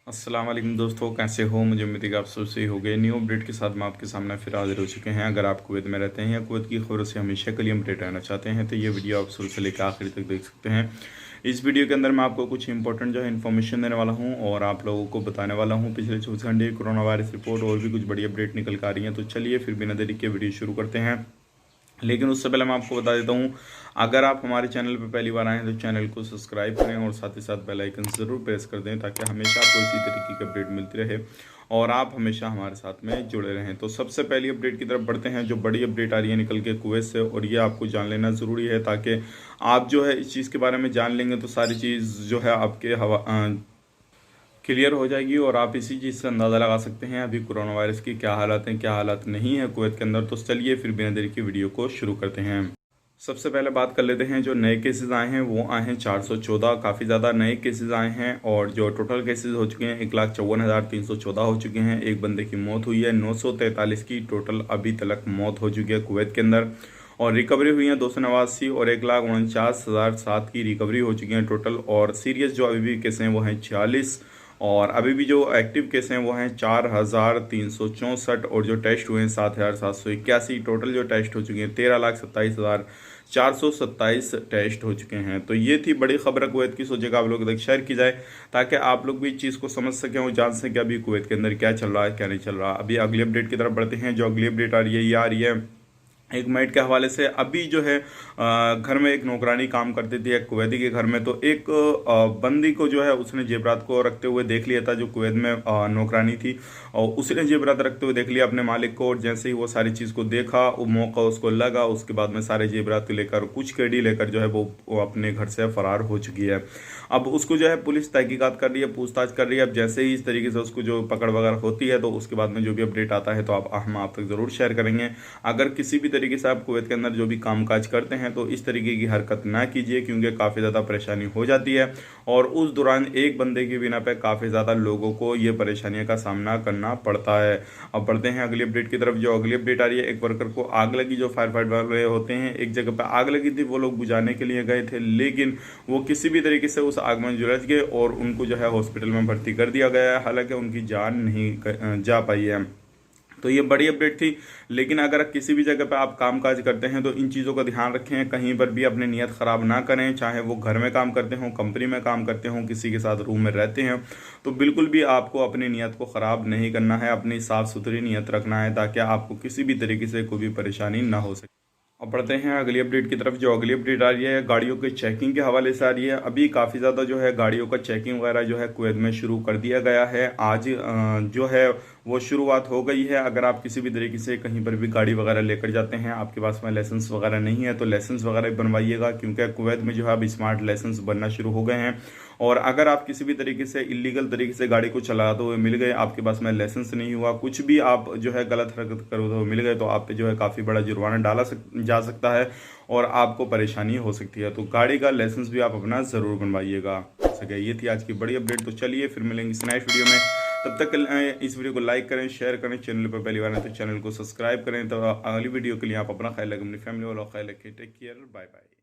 अस्सलाम वालेकुम दोस्तों, कैसे हो? मुझे उम्मीद है कि आप सब सही हो गए। न्यू अपडेट के साथ मैं आपके सामने फिर हाजिर हो चुके हैं। अगर आप कुवैत में रहते हैं या कुवैत की खबरों से हमेशा के लिए अपडेट रहना चाहते हैं तो ये वीडियो आप शुरू से लेकर आखिर तक देख सकते हैं। इस वीडियो के अंदर मैं आपको कुछ इंपॉर्टेंट जो है इन्फॉर्मेशन देने वाला हूँ और आप लोगों को बताने वाला हूँ पिछले 24 घंटे कोरोना वायरस रिपोर्ट और भी कुछ बड़ी अपडेट निकल कर आ रही हैं। तो चलिए फिर बिना देरी के वीडियो शुरू करते हैं। लेकिन उससे पहले मैं आपको बता देता हूँ, अगर आप हमारे चैनल पर पहली बार आए हैं तो चैनल को सब्सक्राइब करें और साथ ही साथ बेल आइकन ज़रूर प्रेस कर दें ताकि हमेशा आपको इसी तरीके की अपडेट मिलती रहे और आप हमेशा हमारे साथ में जुड़े रहें। तो सबसे पहली अपडेट की तरफ बढ़ते हैं, जो बड़ी अपडेट आ रही है निकल के कुवैत से, और ये आपको जान लेना ज़रूरी है ताकि आप जो है इस चीज़ के बारे में जान लेंगे तो सारी चीज़ जो है आपके हवा क्लियर हो जाएगी और आप इसी चीज़ से अंदाज़ा लगा सकते हैं अभी कोरोना वायरस की क्या हालात हैं, क्या हालात नहीं है कुवैत के अंदर। तो चलिए फिर बिना देरी की वीडियो को शुरू करते हैं। सबसे पहले बात कर लेते हैं, जो नए केसेस आए हैं वो आए हैं 414। काफ़ी ज़्यादा नए केसेस आए हैं और जो टोटल केसेस हो चुके हैं 1,54,314 हो चुके हैं। एक बंदे की मौत हुई है। 943 की टोटल अभी तक मौत हो चुकी है कुवैत के अंदर और रिकवरी हुई है 289 और 1,49,007 की रिकवरी हो चुकी है टोटल। और सीरियस जो अभी भी केस हैं वो हैं 46 और अभी भी जो एक्टिव केस हैं वो हैं 4,364 और जो टेस्ट हुए हैं 7,781। टोटल जो टेस्ट हो चुके हैं 13,27,427 टेस्ट हो चुके हैं। तो ये थी बड़ी खबर कुवैत की, सोचे आप लोग तक शेयर की जाए ताकि आप लोग भी इस चीज़ को समझ सकें और जान सकें अभी कुवैत के अंदर क्या चल रहा है क्या नहीं चल रहा। अभी अगली अपडेट की तरफ बढ़ते हैं। जो अगली अपडेट आ रही है ये आ रही है एक मेड के हवाले से। अभी जो है घर में एक नौकरानी काम करती थी एक कुवैती के घर में, तो एक बंदी को जो है उसने जेबरात को रखते हुए देख लिया था। जो कुवैत में नौकरानी थी और उसने जेबरात रखते हुए देख लिया अपने मालिक को, और जैसे ही वो सारी चीज़ को देखा वो मौका उसको लगा, उसके बाद में सारे जेबरात लेकर कुछ केडी लेकर जो है वो अपने घर से फरार हो चुकी है। अब उसको जो है पुलिस तहकीकात कर रही है, पूछताछ कर रही है। अब जैसे ही इस तरीके से उसको जो पकड़ वगैरह होती है तो उसके बाद में जो भी अपडेट आता है तो हम आप तक ज़रूर शेयर करेंगे। अगर किसी भी तरीके से आप कुवैत के अंदर जो भी कामकाज करते हैं तो इस तरीके की हरकत ना कीजिए क्योंकि काफ़ी ज़्यादा परेशानी हो जाती है और उस दौरान एक बंदे की बिना पे काफ़ी ज़्यादा लोगों को ये परेशानियों का सामना करना पड़ता है। अब बढ़ते हैं अगली अपडेट की तरफ। जो अगली अपडेट आ रही है, एक वर्कर को आग लगी। जो फायर फाइट वाले होते हैं, एक जगह पर आग लगी थी, वो लोग बुझाने के लिए गए थे लेकिन वो किसी भी तरीके से उस आग में जुलझ गए और उनको जो है हॉस्पिटल में भर्ती कर दिया गया है। हालांकि उनकी जान नहीं जा पाई है। तो ये बड़ी अपडेट थी। लेकिन अगर किसी भी जगह पर आप कामकाज करते हैं तो इन चीज़ों का ध्यान रखें, कहीं पर भी अपनी नीयत ख़राब ना करें, चाहे वो घर में काम करते हों, कंपनी में काम करते हों, किसी के साथ रूम में रहते हैं, तो बिल्कुल भी आपको अपनी नीयत को ख़राब नहीं करना है, अपनी साफ़ सुथरी नीयत रखना है ताकि आपको किसी भी तरीके से कोई भी परेशानी ना हो सके। अब बढ़ते हैं अगली अपडेट की तरफ। जो अगली अपडेट आ रही है गाड़ियों के चेकिंग के हवाले से आ रही है। अभी काफ़ी ज़्यादा जो है गाड़ियों का चेकिंग वगैरह जो है कुवैत में शुरू कर दिया गया है। आज जो है वो शुरुआत हो गई है। अगर आप किसी भी तरीके से कहीं पर भी गाड़ी वगैरह लेकर जाते हैं, आपके पास में लाइसेंस वगैरह नहीं है तो लाइसेंस वगैरह बनवाइएगा क्योंकि कुवैत में जो है अब स्मार्ट लाइसेंस बनना शुरू हो गए हैं। और अगर आप किसी भी तरीके से इलीगल तरीके से गाड़ी को चलाते हुए मिल गए, आपके पास में लाइसेंस नहीं हुआ, कुछ भी आप जो है गलत हरकत करते हुए मिल गए तो आप पे जो है काफ़ी बड़ा जुर्माना जा सकता है और आपको परेशानी हो सकती है। तो गाड़ी का लाइसेंस भी आप अपना ज़रूर बनवाइएगा। सके ये थी आज की बड़ी अपडेट। तो चलिए फिर मिलेंगे इस नेक्स्ट वीडियो में। तब तक इस वीडियो को लाइक करें, शेयर करें, चैनल पर पहली बार है तो चैनल को सब्सक्राइब करें। तो अगली वीडियो के लिए आप अपना ख्याल रखें, अपनी फैमिली वालों का ख्याल रखें। Take care, bye bye.